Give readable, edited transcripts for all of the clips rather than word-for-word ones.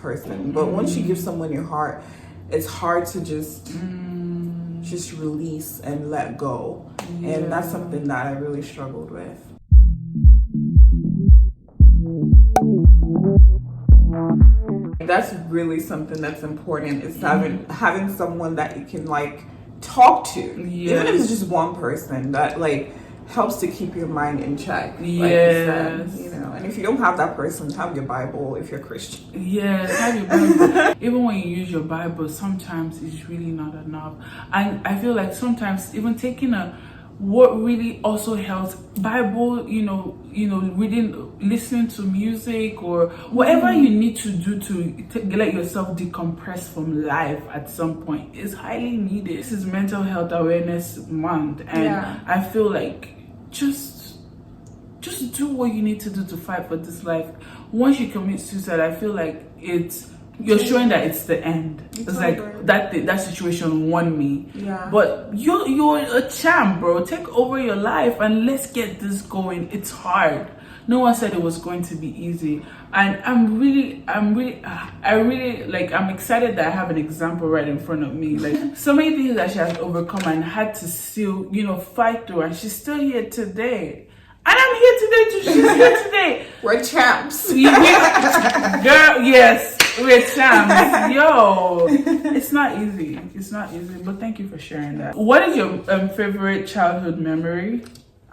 person. But once you give someone your heart, it's hard to just release and let go. Yeah. And that's something that I really struggled with. That's really something that's important, is having someone that you can like talk to. Yes. Even if it's just one person that like helps to keep your mind in check. Yes. Like you said, you know. And if you don't have that person, have your Bible if you're Christian. Yes, have your Bible. Even when you use your Bible, sometimes it's really not enough. And I feel like sometimes even taking what really also helps, Bible, reading, listening to music, or whatever you need to do to let yourself decompress from life at some point is highly needed. This is Mental Health Awareness Month, and I feel like just do what you need to do to fight for this life. Once you commit suicide, I feel like you're showing that it's the end. It's like that situation won me. Yeah. But you're a champ, bro. Take over your life and let's get this going. It's hard. No one said it was going to be easy. And I'm excited that I have an example right in front of me. Like so many things that she has overcome and had to still, fight through, and she's still here today. And I'm here today too. She's here today. We're champs. Girl, yes. We're champs. Yo, it's not easy. It's not easy, but thank you for sharing that. What is your favorite childhood memory?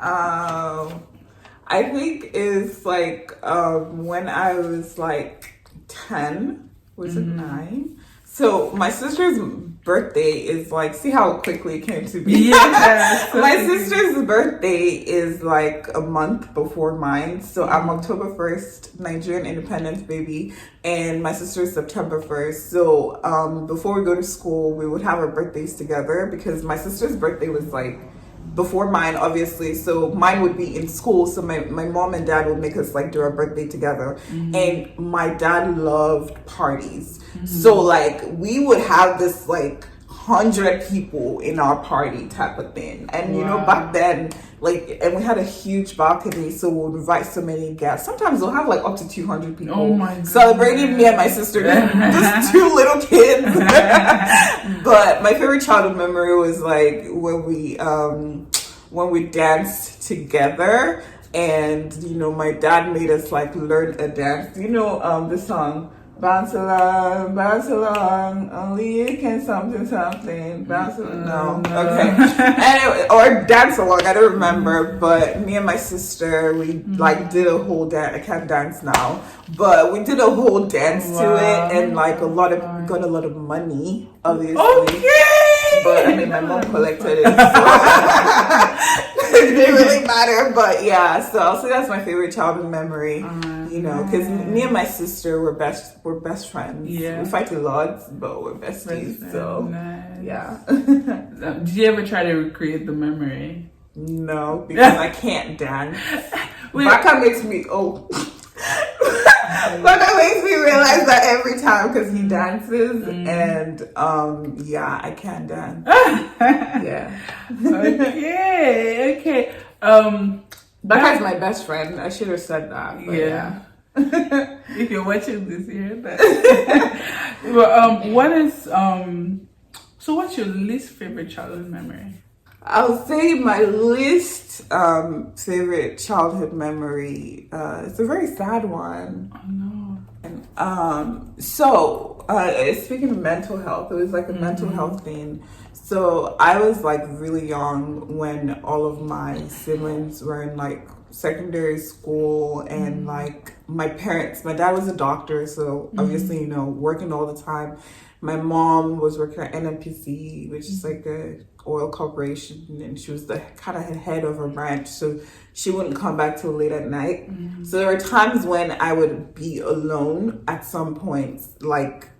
I think it's like when I was like 10, was it 9? So my sister's birthday is like, see how quickly it came to be? Yeah. My sister's birthday is like a month before mine. So I'm October 1st, Nigerian independence baby, and my sister's September 1st. So before we go to school, we would have our birthdays together, because my sister's birthday was like before mine, obviously. So mine would be in school. So my mom and dad would make us like do our birthday together. And my dad loved parties. So like we would have this like 100 people in our party type of thing. And back then, like, and we had a huge balcony, so we would invite so many guests. Sometimes we'll have like up to 200 people. Oh my God. Celebrating me and my sister, just two little kids. But my favorite childhood memory was like when we danced together, and my dad made us like learn a dance. The song, bounce along, only you can something, bounce along. No. Okay. Anyway, or dance along, I don't remember, but me and my sister, we like did a whole dance. I can't dance now, but we did a whole dance to it, and like got a lot of money, obviously. Okay. But I mean, my mom collected it, so it didn't really matter. But yeah, so I'll say that's my favorite childhood memory. Because me and my sister we're best friends. Yeah, we fight a lot, but we're besties. So nice. Yeah. Did you ever try to recreate the memory? No, because I can't dance. Baka makes me Baka makes me realize that every time, because he dances, and I can't dance. Yeah. Okay. Baka's my best friend. I should have said that. But yeah. If you're watching this, you hear that. So what's your least favorite childhood memory? I'll say my least favorite childhood memory. It's a very sad one. Oh no. And speaking of mental health, it was like a mental health thing. So I was like really young when all of my siblings were in like secondary school, and like my dad was a doctor, so obviously working all the time. My mom was working at NMPC, which is like a oil corporation, and she was the kind of head of her branch, so she wouldn't come back till late at night. So there were times when I would be alone at some points, like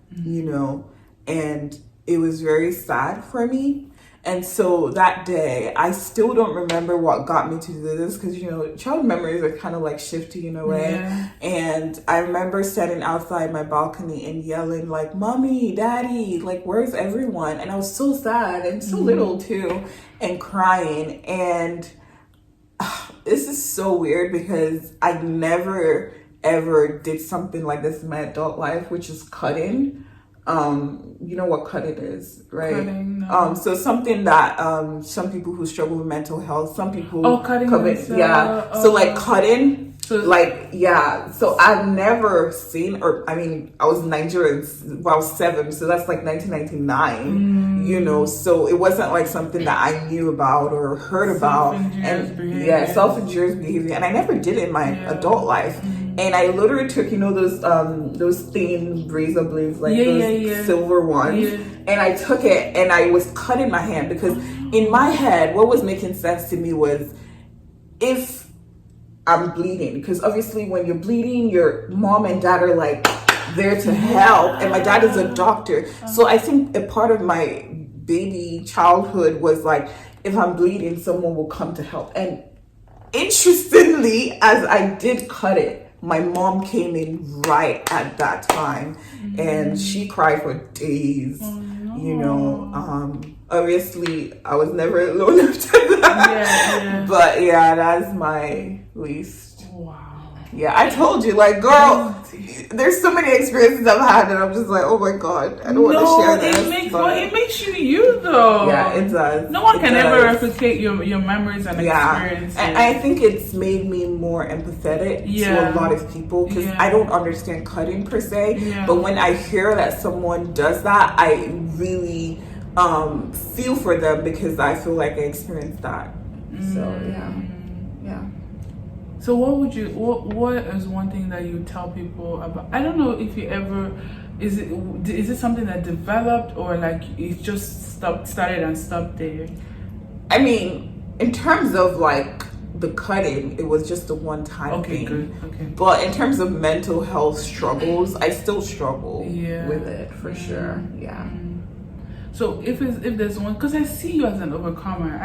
and it was very sad for me. And so that day, I still don't remember what got me to do this, because, child memories are kind of like shifty in a way. Yeah. And I remember standing outside my balcony and yelling like, "Mommy, Daddy, like, where's everyone?" And I was so sad and so little too, and crying. And this is so weird, because I never ever did something like this in my adult life, which is cutting. You know what cutting is, right? Cutting, no. So something that some people who struggle with mental health, some people cutting yeah. So like cutting, so like yeah. So I've never seen, or I mean, I was Nigerian when I was 7, so that's like 1999. You know, so it wasn't like something that I knew about or heard about, and yeah, self-injurious behavior, and I never did it in my adult life. And I literally took, you know, those thin razor blades, like those silver ones, and I took it and I was cutting my hand, because in my head, what was making sense to me was, if I'm bleeding, because obviously when you're bleeding, your mom and dad are like there to help, and my dad is a doctor. So I think a part of my baby childhood was like, if I'm bleeding, someone will come to help. And interestingly, as I did cut it, my mom came in right at that time, and she cried for days. You know, obviously I was never alone after that. But yeah, that's my least. Wow. Yeah, I told you, like, girl, there's so many experiences I've had, and I'm just like, oh my god, I don't want to share this. It makes you you though. Yeah, it does. No one can ever replicate your memories and experiences. And I think it's made me more empathetic to a lot of people, because I don't understand cutting per se, but when I hear that someone does that, I really feel for them, because I feel like I experienced that. So yeah. So what is one thing that you tell people about? I don't know if you ever, is it something that developed, or like it just started and stopped there? I mean, in terms of like the cutting, it was just a one-time thing. Good. Okay. But in terms of mental health struggles, I still struggle with it for sure. Yeah. So if there's one, because I see you as an overcomer.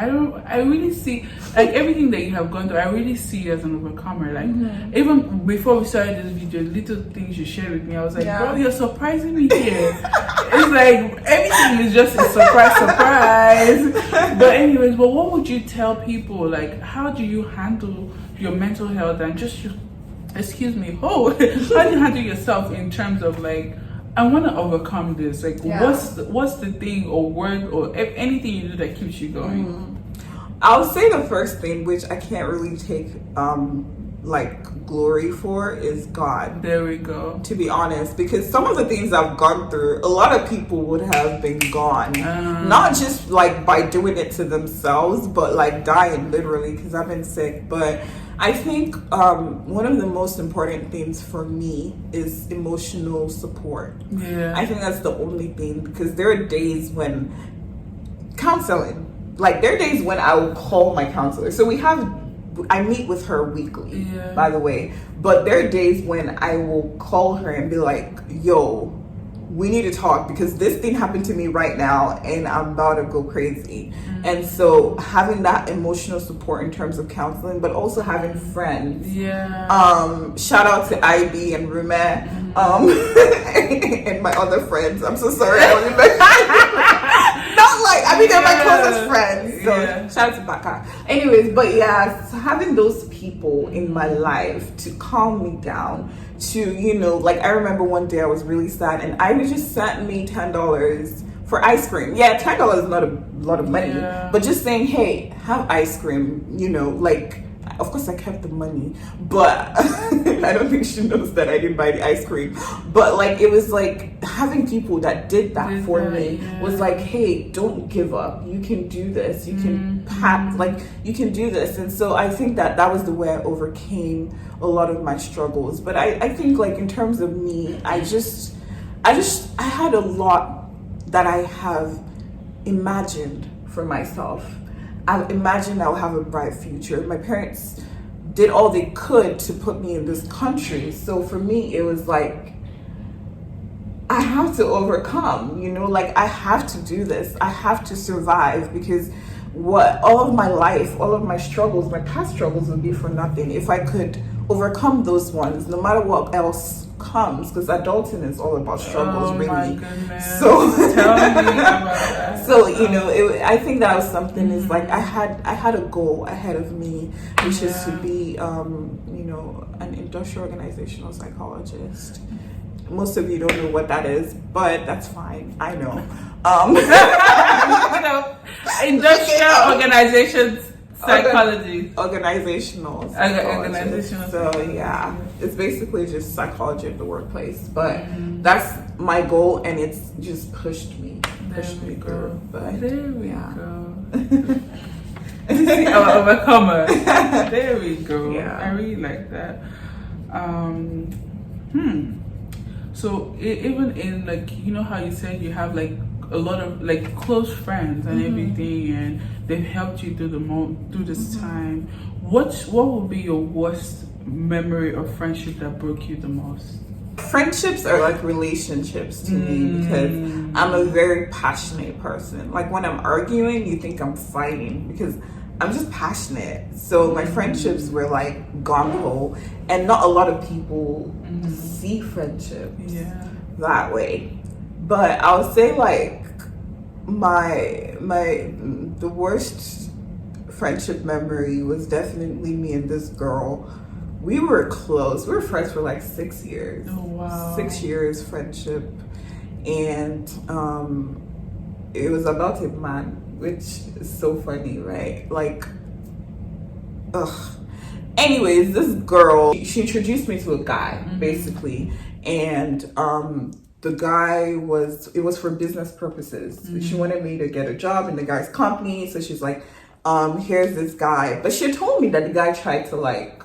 I really see, like, everything that you have gone through, I really see you as an overcomer. Like, even before we started this video, little things you shared with me, I was like, bro, you're surprising me here. It's like everything is just a surprise. But anyways, what would you tell people? Like, how do you handle your mental health and just how do you handle yourself in terms of like, I want to overcome this. Like, what's the thing or word or anything you do that keeps you going? I'll say the first thing, which I can't really take like glory for, is God. There we go. To be honest, because some of the things I've gone through, a lot of people would have been gone. Not just like by doing it to themselves, but like dying literally, because I've been sick. But I think one of the most important things for me is emotional support. I think that's the only thing, because there are days when counseling, like there are days when I will call my counselor. So I meet with her weekly, by the way, but there are days when I will call her and be like, yo, we need to talk, because this thing happened to me right now and I'm about to go crazy. And so having that emotional support in terms of counseling, but also having friends. Shout out to IB and Rumet, and my other friends. I'm so sorry. I don't even not like, I mean, they're my closest friends. So shout out to Baka. Anyways, but having those people in my life to calm me down, to, you know, like I remember one day I was really sad and Ivy just sent me $10 for ice cream. $10 is not a lot of money, but just saying, hey, have ice cream, you know, like, of course I kept the money, but I don't think she knows that I didn't buy the ice cream. But like, it was like having people that did that for me was like, hey, don't give up. You can do this. You can you can do this. And so I think that was the way I overcame a lot of my struggles. But I think like in terms of me, I had a lot that I have imagined for myself. I've imagined I'll have a bright future. My parents did all they could to put me in this country. So for me, it was like, I have to overcome, you know, like I have to do this. I have to survive, because all of my life, all of my struggles, my past struggles would be for nothing if I could overcome those ones, no matter what else comes, because adulting is all about struggles, Oh really. my goodness. So Tell me about that. so I think that was something, is like I had a goal ahead of me, which is to be an industrial organizational psychologist. Most of you don't know what that is, but that's fine, I know. Industrial organizations psychology. Organizational Organizational. So yeah, it's basically just psychology of the workplace, but that's my goal, and it's just pushed me through. But there we go. Our overcomer. There we go. Yeah. I really like that. So even in, like, you know how you said you have like a lot of like close friends and everything, and they've helped you through this time. What would be your worst memory of friendship that broke you the most? Friendships are like relationships to me, because I'm a very passionate person. Like when I'm arguing, you think I'm fighting, because I'm just passionate. So my friendships were like gung-ho, and not a lot of people see friendships that way. But I would say like the worst friendship memory was definitely me and this girl. We were close. We were friends for like 6 years. Oh wow. 6 years friendship. And it was about a man, which is so funny, right? Like, anyways, this girl, she introduced me to a guy, basically. And the guy it was for business purposes. She wanted me to get a job in the guy's company. So she's like, here's this guy. But she told me that the guy tried to like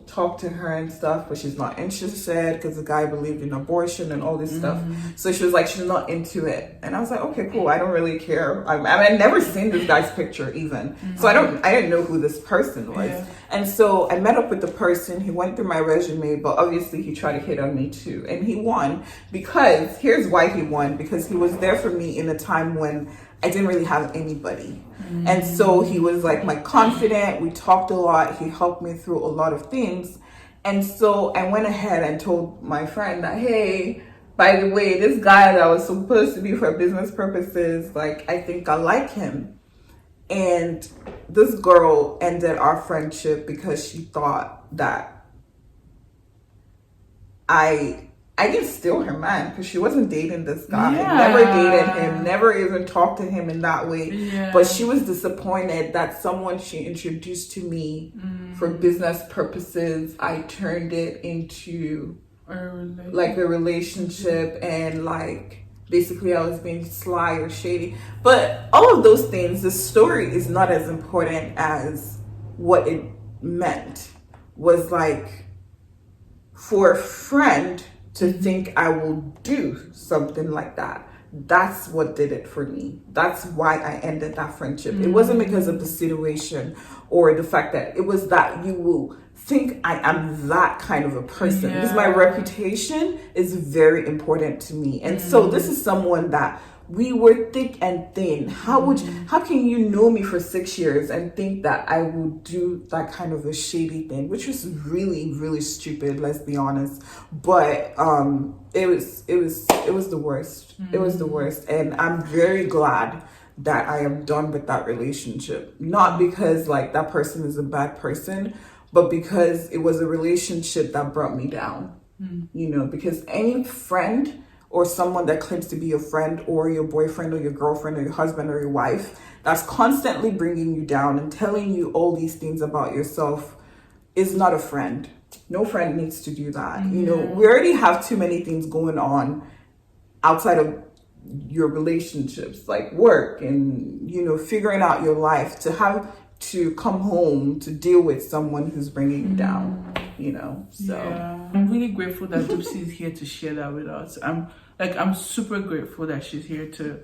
talk to her and stuff, but she's not interested, because the guy believed in abortion and all this stuff. So she was like, she's not into it. And I was like, okay, cool, I don't really care. I mean, I'd never seen this guy's picture even, so I didn't know who this person was. And so I met up with the person. He went through my resume, but obviously he tried to hit on me too, and he won. Because here's why he won: because he was there for me in a time when I didn't really have anybody. And so he was like my confidant. We talked a lot. He helped me through a lot of things. And so I went ahead and told my friend that, hey, by the way, this guy that was supposed to be for business purposes, like, I think I like him. And this girl ended our friendship because she thought that I didn't steal her man, because she wasn't dating this guy. Never dated him, never even talked to him in that way. But she was disappointed that someone she introduced to me for business purposes, I turned it into like a relationship, and like basically I was being sly or shady. But all of those things, the story is not as important as what it meant. Was like, for a friend to think I will do something like that, that's what did it for me. That's why I ended that friendship. It wasn't because of the situation or the fact that it was that you will think I am that kind of a person, because my reputation is very important to me. And so this is someone that we were thick and thin. How can you know me for 6 years and think that I will do that kind of a shady thing, which was really, really stupid, let's be honest. But it was the worst. It was the worst. And I'm very glad that I am done with that relationship. Not because like that person is a bad person, but because it was a relationship that brought me down. Because any friend or someone that claims to be your friend or your boyfriend or your girlfriend or your husband or your wife that's constantly bringing you down and telling you all these things about yourself is not a friend. No friend needs to do that. We already have too many things going on outside of your relationships, like work and, figuring out your life, to have to come home to deal with someone who's bringing you down. So yeah, I'm really grateful that Dupsy is here to share that with us. I'm super grateful that she's here to,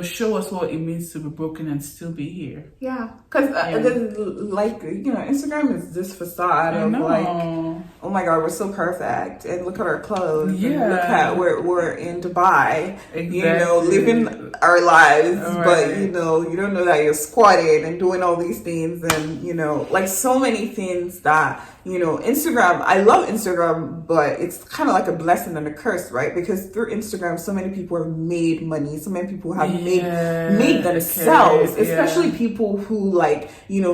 show us what it means to be broken and still be here. yeah, because Instagram is this facade of like, oh my God, we're so perfect, and look at our clothes, and look at we're in Dubai, living our lives, but you don't know that you're squatting and doing all these things, and like so many things that Instagram. I love Instagram, but it's kind of like a blessing and a curse, right? Because through Instagram, so many people have made money, so many people have made themselves, especially people who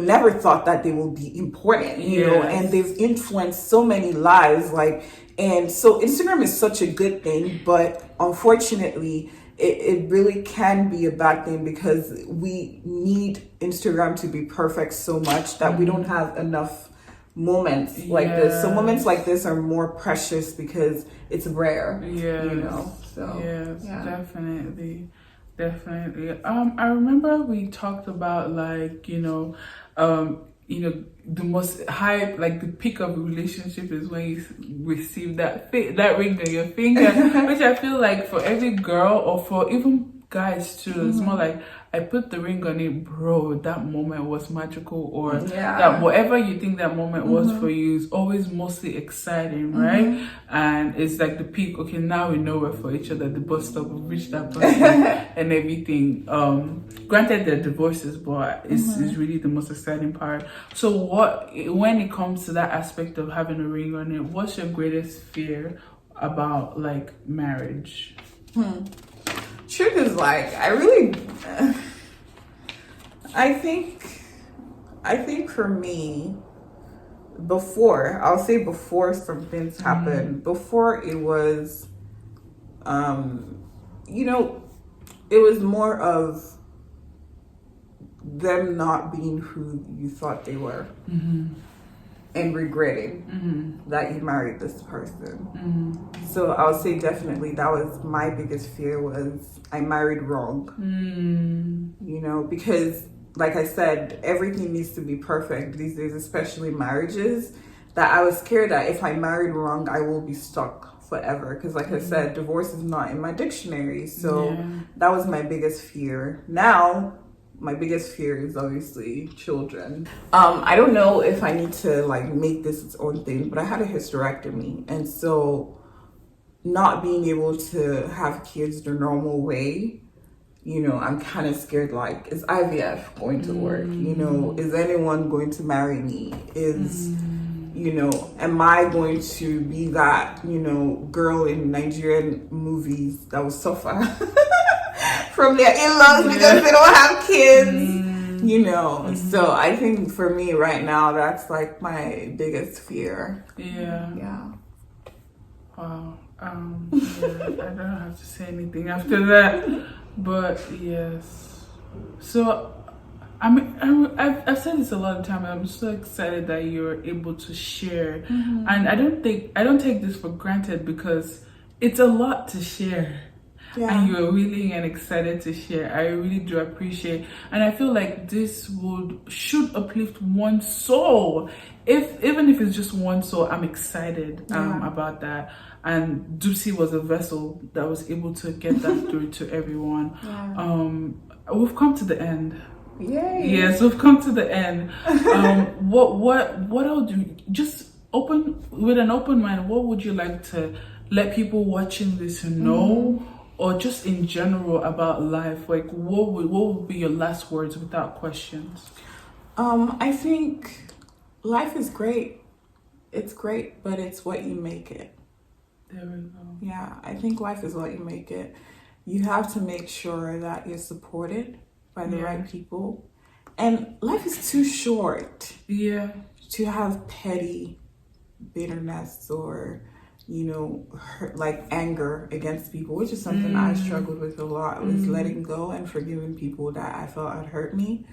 never thought that they would be important, and they've influenced so many lives, and so Instagram is such a good thing, but unfortunately it really can be a bad thing because we need Instagram to be perfect so much that we don't have enough moments like this. So moments like this are more precious because it's rare. So yes, definitely. I remember we talked about the most high, like the peak of a relationship is when you receive that ring on your finger, which I feel like for every girl or for even guys too, it's more like I put the ring on it, bro. That moment was magical, or that whatever you think that moment was for you is always mostly exciting, right? And it's like the peak. Okay, now we know we're for each other. The bus stop, we've reached that bus stop and everything. Granted, they're divorces, but it's really the most exciting part. So, when it comes to that aspect of having a ring on it, what's your greatest fear about marriage? Truth is I think for me, before some things happened, before it was, it was more of them not being who you thought they were. And regretting that you married this person. So I would say definitely that was my biggest fear, was I married wrong. Because like I said, everything needs to be perfect these days, especially marriages, that I was scared that if I married wrong, I will be stuck forever. Because like I said, divorce is not in my dictionary. So that was my biggest fear. Now, my biggest fear is obviously children. I don't know if I need to make this its own thing, but I had a hysterectomy, and so not being able to have kids the normal way, I'm kind of scared. Is IVF going to work? Is anyone going to marry me? Am I going to be that girl in Nigerian movies that will suffer from their in-laws because they don't have kids, So I think for me right now, that's my biggest fear. Yeah. Wow. I don't have to say anything after that, but yes. So I've said this a lot of time. I'm so excited that you're able to share, and I don't take this for granted because it's a lot to share. And you're willing and excited to share. I really do appreciate, and I feel like this should uplift one soul. Even if it's just one soul, I'm excited about that. And Dupsy was a vessel that was able to get that through to everyone. We've come to the end. Yay! Yes, we've come to the end. What I'll do? Just with an open mind. What would you like to let people watching this know? Or just in general about life, what would be your last words without questions? I think life is great. It's great, but it's what you make it. There we go. Yeah, I think life is what you make it. You have to make sure that you're supported by the right people. And life is too short to have petty bitterness or anger against people, which is something I struggled with a lot, was letting go and forgiving people that I felt had hurt me.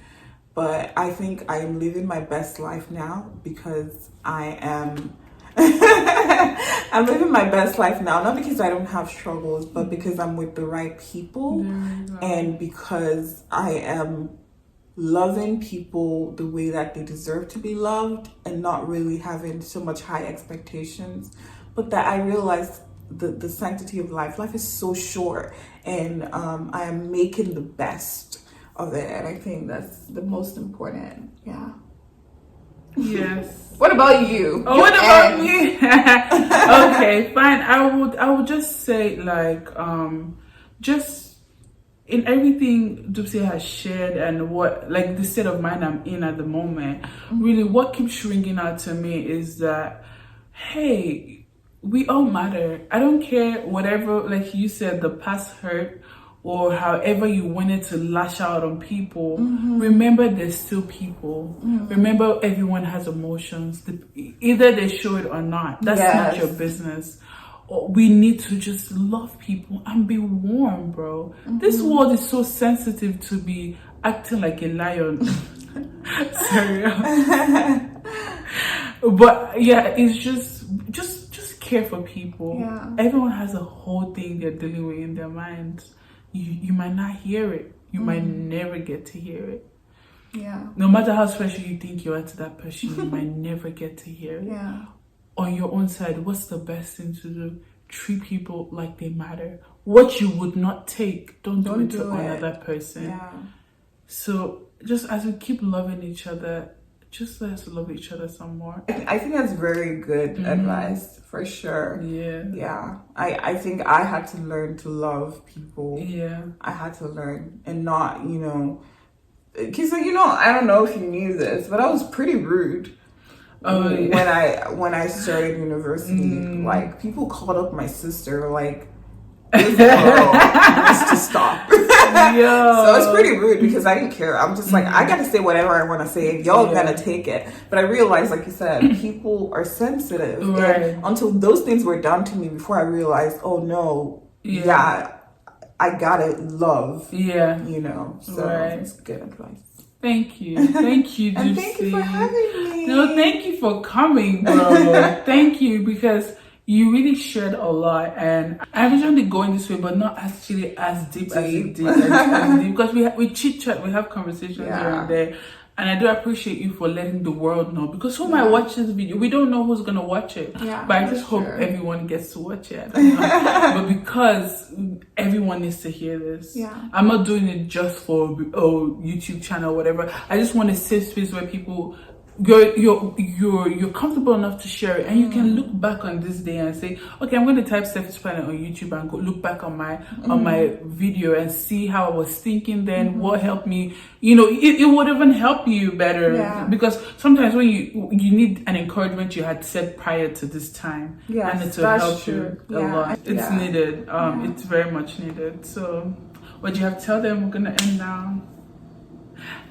But I think I am living my best life now because I am I'm living my best life now, not because I don't have struggles, but because I'm with the right people and because I am loving people the way that they deserve to be loved and not really having so much high expectations. But that I realized the sanctity of life. Life is so short, and I am making the best of it. And I think that's the most important. Yeah. Yes. What about you? Oh, what about me? Okay, fine. I would just say, like, just in everything Dupe has shared and what, like, the state of mind I'm in at the moment, really what keeps ringing out to me is that, hey, we all matter. I don't care whatever, like you said, the past hurt or however you wanted to lash out on people. Remember, there's still people. Remember, everyone has emotions. Either they show it or not. That's not your business. We need to just love people and be warm, bro. This world is so sensitive to be acting like a lion. Sorry. But yeah, it's just care for people. Yeah. Everyone has a whole thing they're dealing with in their minds. You might not hear it. You might never get to hear it. Yeah. No matter how special you think you are to that person, you might never get to hear it. Yeah. On your own side, what's the best thing to do? Treat people like they matter. What you would not take, don't do it to another person. Yeah. So just as we keep loving each other, just let's love each other some more. I think that's very good advice, for sure. Yeah. Yeah. I think I had to learn to love people. Yeah. I had to learn and not, because, I don't know if you knew this, but I was pretty rude. Oh, yeah. When I started university, like, people called up my sister, like, this girl needs to stop. So it's pretty rude because I didn't care. I'm just like, I gotta say whatever I want to say, and y'all gotta take it. But I realized, like you said, people are sensitive. Right. And until those things were done to me before I realized, oh no, I gotta love. Yeah. So right. it's good advice. Thank you, Dupe. And thank you for having me. No, thank you for coming, bro. Thank you, because you really shared a lot, and I originally going this way, but not actually as deep as you did. As deep, because we chit chat, we have conversations here and there, and I do appreciate you for letting the world know, because who might watch this video? We don't know who's gonna watch it, but I just hope everyone gets to watch it. But because everyone needs to hear this, I'm not doing it just for YouTube channel or whatever. I just want a safe space where people. You're comfortable enough to share it, and you can look back on this day and say, okay, I'm going to type Stephysplanet on YouTube and go look back on my video and see how I was thinking then, what helped me. It would even help you better, because sometimes when you need an encouragement you had said prior to this time, and it will help you a lot. It's needed. It's very much needed. So what do you have to tell them? We're gonna end now.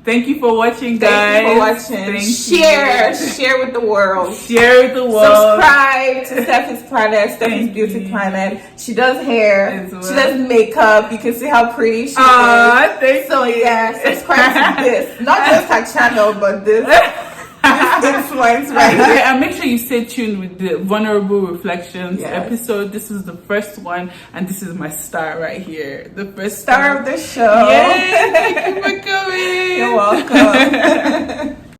Thank you for watching, guys. Thank you for watching. Share with the world. Share with the world. Subscribe to Stephys Planet, Stephys Beauty Planet. She does hair. She does makeup. You can see how pretty she is. Thank so you. Subscribe to this. Not just her channel, but this influence right here. And make sure you stay tuned with the Vulnerable Reflections episode. This is the first one, and this is my star right here. The first star of the show. Yay! Thank you for coming. You're welcome.